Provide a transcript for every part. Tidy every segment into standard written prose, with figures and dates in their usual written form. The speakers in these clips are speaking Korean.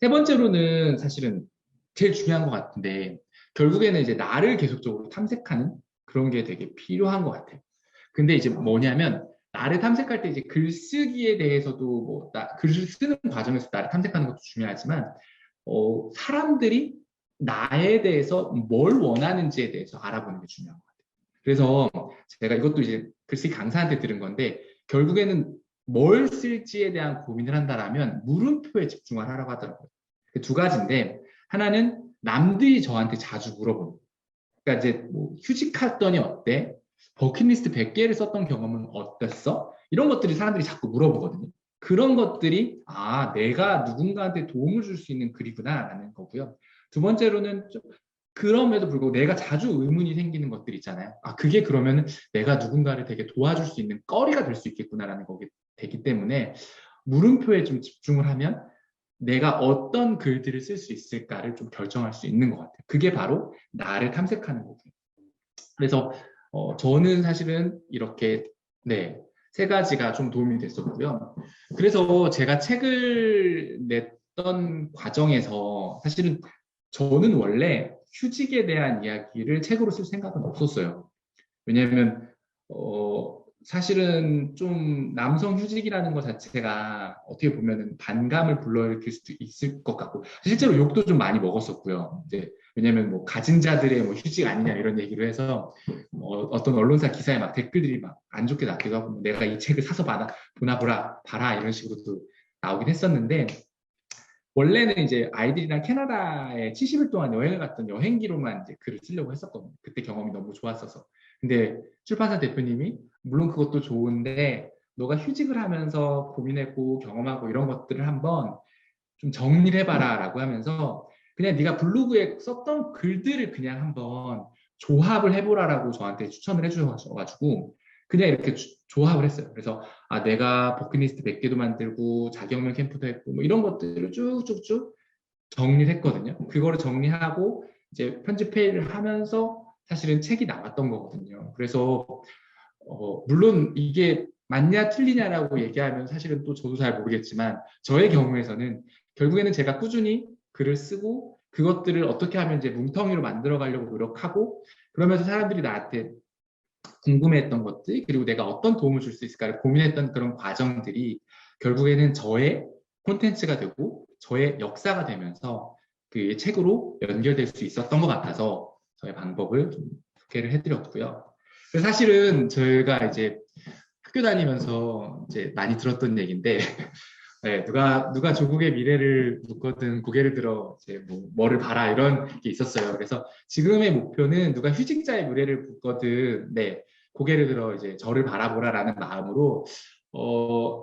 세 번째로는 사실은 제일 중요한 것 같은데, 결국에는 이제 나를 계속적으로 탐색하는 그런 게 되게 필요한 것 같아요. 근데 이제 뭐냐면, 나를 탐색할 때 이제 글쓰기에 대해서도 글을 쓰는 과정에서 나를 탐색하는 것도 중요하지만, 사람들이 나에 대해서 뭘 원하는지에 대해서 알아보는 게 중요한 것 같아요. 그래서 제가 이것도 이제 글쓰기 강사한테 들은 건데, 결국에는 뭘 쓸지에 대한 고민을 한다라면 물음표에 집중을 하라고 하더라고요. 그 두 가지인데, 하나는 남들이 저한테 자주 물어보는 거예요. 그러니까 이제 뭐 휴직했더니 어때? 버킷리스트 100개를 썼던 경험은 어땠어? 이런 것들이 사람들이 자꾸 물어보거든요. 그런 것들이 내가 누군가한테 도움을 줄 수 있는 글이구나라는 거고요. 두 번째로는 좀 그럼에도 불구하고 내가 자주 의문이 생기는 것들 있잖아요. 그게 그러면 내가 누군가를 되게 도와줄 수 있는 거리가 될 수 있겠구나라는 거기 되기 때문에 물음표에 좀 집중을 하면 내가 어떤 글들을 쓸 수 있을까를 좀 결정할 수 있는 것 같아요. 그게 바로 나를 탐색하는 거고요. 그래서 저는 사실은 이렇게 네, 세 가지가 좀 도움이 됐었고요. 그래서 제가 책을 냈던 과정에서 사실은 저는 원래 휴직에 대한 이야기를 책으로 쓸 생각은 없었어요. 왜냐하면 사실은 좀 남성 휴직이라는 것 자체가 어떻게 보면은 반감을 불러일으킬 수도 있을 것 같고 실제로 욕도 좀 많이 먹었었고요. 이제 왜냐하면 뭐 가진 자들의 뭐 휴직 아니냐 이런 얘기를 해서 어떤 언론사 기사에 막 댓글들이 막 안 좋게 났기도 하고 내가 이 책을 사서 보나 보라 봐라 이런 식으로도 나오긴 했었는데 원래는 이제 아이들이랑 캐나다에 70일 동안 여행을 갔던 여행기로만 이제 글을 쓰려고 했었거든요. 그때 경험이 너무 좋았어서. 근데 출판사 대표님이 물론 그것도 좋은데 너가 휴직을 하면서 고민했고 경험하고 이런 것들을 한번 좀 정리를 해봐라 라고 하면서 그냥 네가 블로그에 썼던 글들을 그냥 한번 조합을 해보라라고 저한테 추천을 해주셔가지고 그냥 이렇게 조합을 했어요. 그래서 내가 버킷리스트 100개도 만들고 자기혁명 캠프도 했고 뭐 이런 것들을 쭉쭉쭉 정리를 했거든요. 그거를 정리하고 이제 편집회의를 하면서 사실은 책이 나왔던 거거든요. 그래서 물론 이게 맞냐 틀리냐라고 얘기하면 사실은 또 저도 잘 모르겠지만 저의 경우에서는 결국에는 제가 꾸준히 글을 쓰고 그것들을 어떻게 하면 이제 뭉텅이로 만들어 가려고 노력하고 그러면서 사람들이 나한테 궁금해했던 것들 그리고 내가 어떤 도움을 줄 수 있을까를 고민했던 그런 과정들이 결국에는 저의 콘텐츠가 되고 저의 역사가 되면서 그 책으로 연결될 수 있었던 것 같아서 저의 방법을 좀 소개를 해드렸고요. 사실은 저희가 이제 학교 다니면서 이제 많이 들었던 얘기인데 네, 누가 조국의 미래를 묻거든 고개를 들어 이제 뭐를 봐라 이런 게 있었어요. 그래서 지금의 목표는 누가 휴직자의 미래를 묻거든 네, 고개를 들어 이제 저를 바라보라라는 마음으로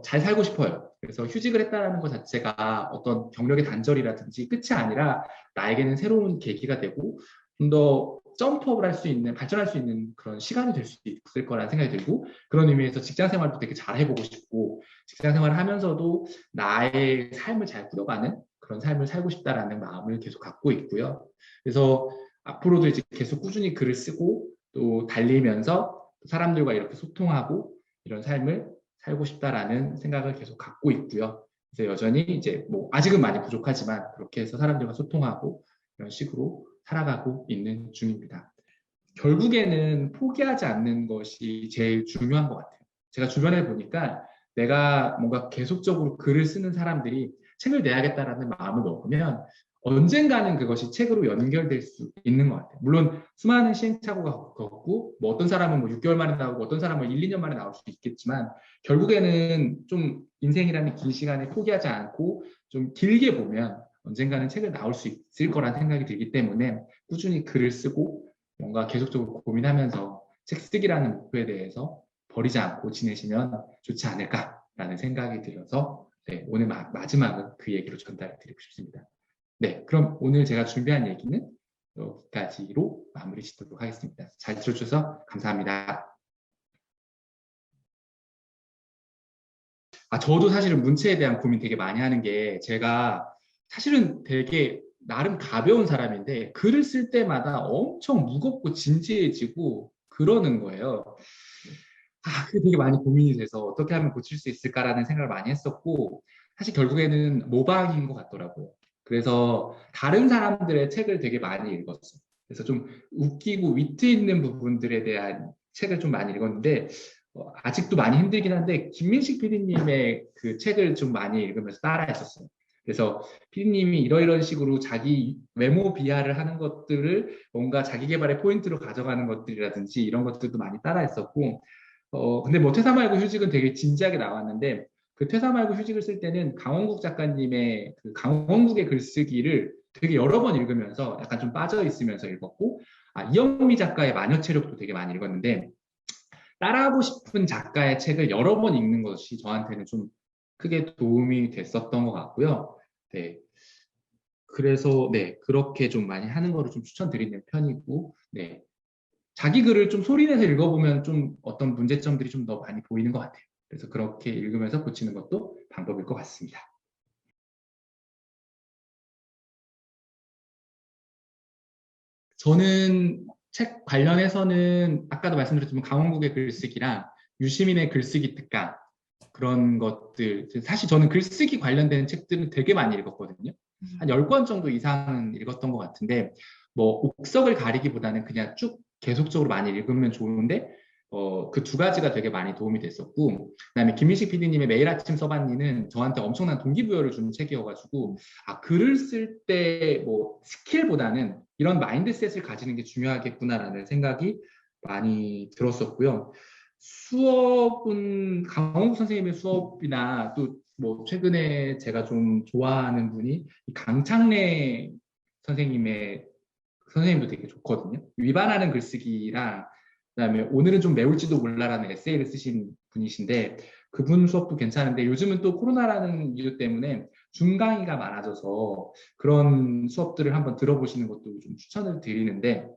잘 살고 싶어요. 그래서 휴직을 했다는 것 자체가 어떤 경력의 단절이라든지 끝이 아니라 나에게는 새로운 계기가 되고 좀 더 점프업을 할 수 있는 발전할 수 있는 그런 시간이 될 수 있을 거라는 생각이 들고 그런 의미에서 직장 생활도 되게 잘 해보고 싶고 직장 생활을 하면서도 나의 삶을 잘 꾸려가는 그런 삶을 살고 싶다라는 마음을 계속 갖고 있고요. 그래서 앞으로도 이제 계속 꾸준히 글을 쓰고 또 달리면서 사람들과 이렇게 소통하고 이런 삶을 살고 싶다라는 생각을 계속 갖고 있고요. 그래서 여전히 이제 뭐 아직은 많이 부족하지만 그렇게 해서 사람들과 소통하고 이런 식으로 살아가고 있는 중입니다. 결국에는 포기하지 않는 것이 제일 중요한 것 같아요. 제가 주변에 보니까 내가 뭔가 계속적으로 글을 쓰는 사람들이 책을 내야겠다라는 마음을 먹으면 언젠가는 그것이 책으로 연결될 수 있는 것 같아요. 물론 수많은 시행착오가 겪고 뭐 어떤 사람은 뭐 6개월 만에 나오고 어떤 사람은 1, 2년 만에 나올 수도 있겠지만 결국에는 좀 인생이라는 긴 시간에 포기하지 않고 좀 길게 보면 언젠가는 책을 나올 수 있을 거란 생각이 들기 때문에 꾸준히 글을 쓰고 뭔가 계속적으로 고민하면서 책 쓰기라는 목표에 대해서 버리지 않고 지내시면 좋지 않을까라는 생각이 들어서 네, 오늘 마지막은 그 얘기로 전달해 드리고 싶습니다. 네, 그럼 오늘 제가 준비한 얘기는 여기까지로 마무리 짓도록 하겠습니다. 잘 들어주셔서 감사합니다. 저도 사실은 문체에 대한 고민 되게 많이 하는 게 제가 사실은 되게 나름 가벼운 사람인데 글을 쓸 때마다 엄청 무겁고 진지해지고 그러는 거예요. 그게 되게 많이 고민이 돼서 어떻게 하면 고칠 수 있을까라는 생각을 많이 했었고 사실 결국에는 모방인 것 같더라고요. 그래서 다른 사람들의 책을 되게 많이 읽었어요. 그래서 좀 웃기고 위트 있는 부분들에 대한 책을 좀 많이 읽었는데 아직도 많이 힘들긴 한데 김민식 PD님의 그 책을 좀 많이 읽으면서 따라했었어요. 그래서 PD님이 이러이런 식으로 자기 외모 비하를 하는 것들을 뭔가 자기 개발의 포인트로 가져가는 것들이라든지 이런 것들도 많이 따라했었고 근데 뭐 퇴사 말고 휴직은 되게 진지하게 나왔는데 그 퇴사 말고 휴직을 쓸 때는 강원국 작가님의 그 강원국의 글쓰기를 되게 여러 번 읽으면서 약간 좀 빠져 있으면서 읽었고 이영미 작가의 마녀체력도 되게 많이 읽었는데 따라하고 싶은 작가의 책을 여러 번 읽는 것이 저한테는 좀 크게 도움이 됐었던 것 같고요. 네. 그래서 네 그렇게 좀 많이 하는 거를 좀 추천드리는 편이고 네 자기 글을 좀 소리내서 읽어보면 좀 어떤 문제점들이 좀 더 많이 보이는 것 같아요. 그래서 그렇게 읽으면서 고치는 것도 방법일 것 같습니다. 저는 책 관련해서는 아까도 말씀드렸지만 강원국의 글쓰기랑 유시민의 글쓰기 특강 그런 것들 사실 저는 글쓰기 관련된 책들은 되게 많이 읽었거든요. 한 10권 정도 이상은 읽었던 것 같은데 뭐 옥석을 가리기보다는 그냥 쭉 계속적으로 많이 읽으면 좋은데 그 두 가지가 되게 많이 도움이 됐었고 그다음에 김민식 PD님의 매일 아침 서반니는 저한테 엄청난 동기부여를 주는 책이어가지고 글을 쓸 때 뭐 스킬보다는 이런 마인드셋을 가지는 게 중요하겠구나라는 생각이 많이 들었었고요. 수업은 강원국 선생님의 수업이나 또 뭐 최근에 제가 좀 좋아하는 분이 강창래 선생님도 되게 좋거든요. 위반하는 글쓰기랑 그다음에 오늘은 좀 매울지도 몰라라는 에세이를 쓰신 분이신데 그분 수업도 괜찮은데 요즘은 또 코로나라는 이유 때문에 줌 강의가 많아져서 그런 수업들을 한번 들어보시는 것도 좀 추천을 드리는데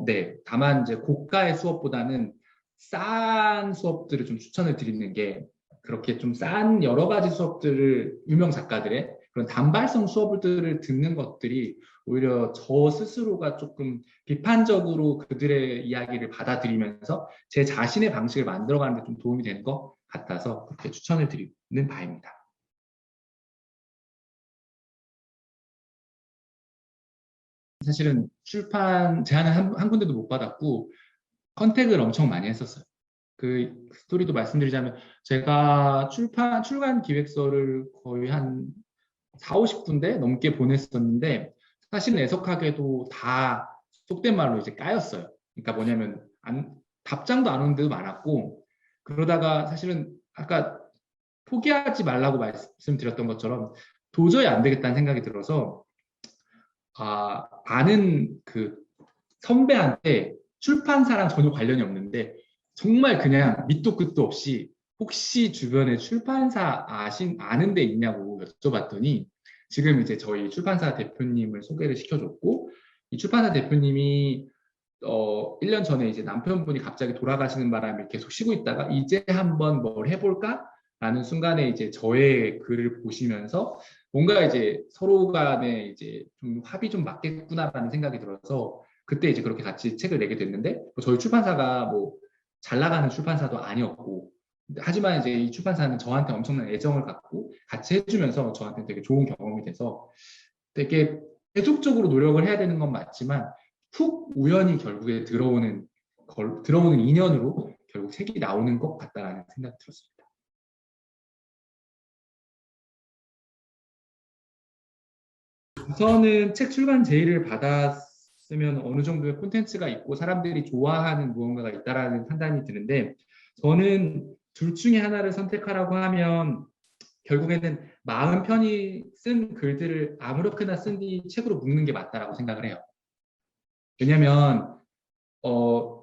네. 다만 이제 고가의 수업보다는 싼 수업들을 좀 추천을 드리는 게 그렇게 좀 싼 여러 가지 수업들을 유명 작가들의 그런 단발성 수업들을 듣는 것들이 오히려 저 스스로가 조금 비판적으로 그들의 이야기를 받아들이면서 제 자신의 방식을 만들어가는 데 좀 도움이 되는 것 같아서 그렇게 추천을 드리는 바입니다. 사실은 출판 제안을 한 군데도 못 받았고 컨택을 엄청 많이 했었어요. 그 스토리도 말씀드리자면 제가 출간 기획서를 거의 한 4, 50군데 넘게 보냈었는데 사실은 애석하게도 다 속된 말로 이제 까였어요. 그러니까 뭐냐면 답장도 안 오는 데도 많았고 그러다가 사실은 아까 포기하지 말라고 말씀드렸던 것처럼 도저히 안 되겠다는 생각이 들어서 아는 그 선배한테 출판사랑 전혀 관련이 없는데 정말 그냥 밑도 끝도 없이 혹시 주변에 출판사 아는 데 있냐고 여쭤봤더니 지금 이제 저희 출판사 대표님을 소개를 시켜줬고 이 출판사 대표님이 1년 전에 이제 남편분이 갑자기 돌아가시는 바람에 계속 쉬고 있다가 이제 한번 뭘 해볼까? 라는 순간에 이제 저의 글을 보시면서 뭔가 이제 서로 간에 이제 좀 합이 좀 맞겠구나라는 생각이 들어서 그때 이제 그렇게 같이 책을 내게 됐는데 저희 출판사가 뭐 잘 나가는 출판사도 아니었고 하지만 이제 이 출판사는 저한테 엄청난 애정을 갖고 같이 해주면서 저한테 되게 좋은 경험이 돼서 되게 계속적으로 노력을 해야 되는 건 맞지만 훅 우연히 결국에 들어오는 인연으로 결국 책이 나오는 것 같다라는 생각이 들었습니다. 우선은 책 출간 제의를 받았으면 어느 정도의 콘텐츠가 있고 사람들이 좋아하는 무언가가 있다라는 판단이 드는데 저는 둘 중에 하나를 선택하라고 하면 결국에는 마음 편히 쓴 글들을 아무렇게나 쓴 뒤 책으로 묶는 게 맞다라고 생각을 해요. 왜냐하면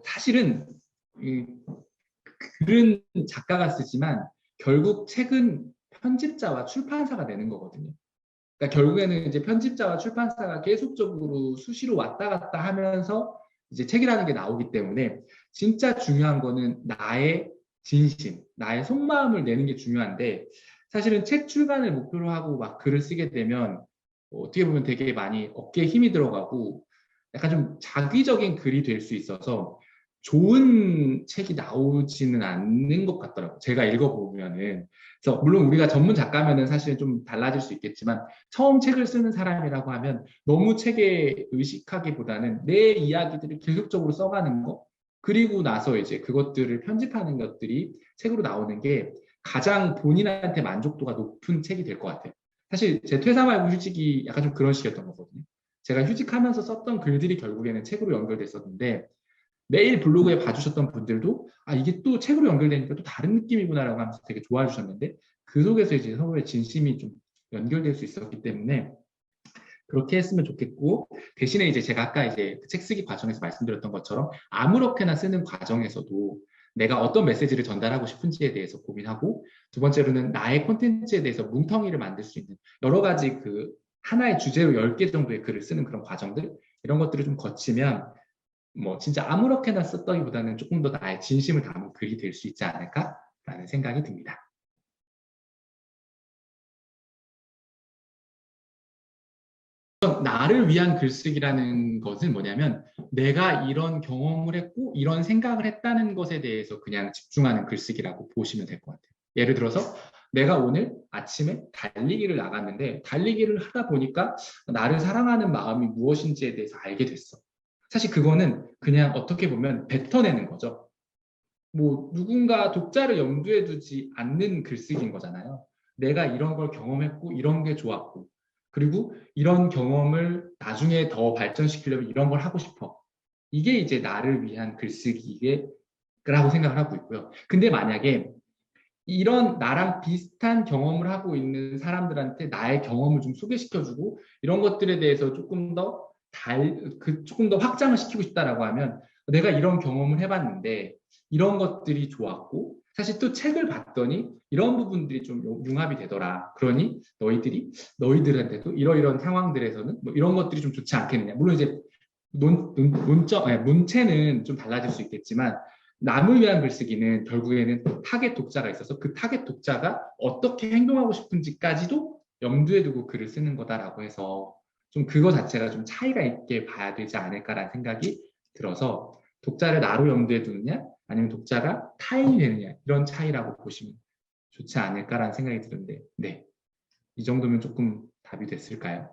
사실은 글은 작가가 쓰지만 결국 책은 편집자와 출판사가 내는 거거든요. 그러니까 결국에는 이제 편집자와 출판사가 계속적으로 수시로 왔다 갔다 하면서 이제 책이라는 게 나오기 때문에 진짜 중요한 거는 나의 진심, 나의 속마음을 내는 게 중요한데 사실은 책 출간을 목표로 하고 막 글을 쓰게 되면 어떻게 보면 되게 많이 어깨에 힘이 들어가고 약간 좀 자기적인 글이 될 수 있어서 좋은 책이 나오지는 않는 것 같더라고요. 제가 읽어보면은. 그래서 물론 우리가 전문 작가면은 사실 좀 달라질 수 있겠지만 처음 책을 쓰는 사람이라고 하면 너무 책에 의식하기보다는 내 이야기들을 계속적으로 써가는 거, 그리고 나서 이제 그것들을 편집하는 것들이 책으로 나오는 게 가장 본인한테 만족도가 높은 책이 될 것 같아요. 사실 제 퇴사 말고 휴직이 약간 좀 그런 식이었던 거거든요. 제가 휴직하면서 썼던 글들이 결국에는 책으로 연결됐었는데 매일 블로그에 봐주셨던 분들도 아 이게 또 책으로 연결되니까 또 다른 느낌이구나라고 하면서 되게 좋아해 주셨는데 그 속에서 이제 서로의 진심이 좀 연결될 수 있었기 때문에 그렇게 했으면 좋겠고 대신에 이제 제가 아까 이제 책 쓰기 과정에서 말씀드렸던 것처럼 아무렇게나 쓰는 과정에서도 내가 어떤 메시지를 전달하고 싶은지에 대해서 고민하고 두 번째로는 나의 콘텐츠에 대해서 뭉텅이를 만들 수 있는 여러 가지 그 하나의 주제로 10개 정도의 글을 쓰는 그런 과정들 이런 것들을 좀 거치면 뭐 진짜 아무렇게나 썼다기보다는 조금 더 나의 진심을 담은 글이 될 수 있지 않을까라는 생각이 듭니다. 나를 위한 글쓰기라는 것은 뭐냐면 내가 이런 경험을 했고 이런 생각을 했다는 것에 대해서 그냥 집중하는 글쓰기라고 보시면 될 것 같아요. 예를 들어서 내가 오늘 아침에 달리기를 나갔는데 달리기를 하다 보니까 나를 사랑하는 마음이 무엇인지에 대해서 알게 됐어. 사실 그거는 그냥 어떻게 보면 뱉어내는 거죠. 뭐 누군가 독자를 염두에 두지 않는 글쓰기인 거잖아요. 내가 이런 걸 경험했고 이런 게 좋았고 그리고 이런 경험을 나중에 더 발전시키려면 이런 걸 하고 싶어. 이게 이제 나를 위한 글쓰기라고 생각을 하고 있고요. 근데 만약에 이런 나랑 비슷한 경험을 하고 있는 사람들한테 나의 경험을 좀 소개시켜주고 이런 것들에 대해서 조금 더 확장을 시키고 싶다라고 하면 내가 이런 경험을 해봤는데 이런 것들이 좋았고 사실 또 책을 봤더니 이런 부분들이 좀 융합이 되더라. 그러니 너희들한테도 이러이런 상황들에서는 뭐 이런 것들이 좀 좋지 않겠느냐. 물론 이제 문체는 좀 달라질 수 있겠지만 남을 위한 글쓰기는 결국에는 타겟 독자가 있어서 그 타겟 독자가 어떻게 행동하고 싶은지까지도 염두에 두고 글을 쓰는 거다라고 해서 좀 그거 자체가 좀 차이가 있게 봐야 되지 않을까라는 생각이 들어서 독자를 나로 염두에 두느냐 아니면 독자가 타인이 되느냐 이런 차이라고 보시면 좋지 않을까라는 생각이 드는데 네, 이 정도면 조금 답이 됐을까요?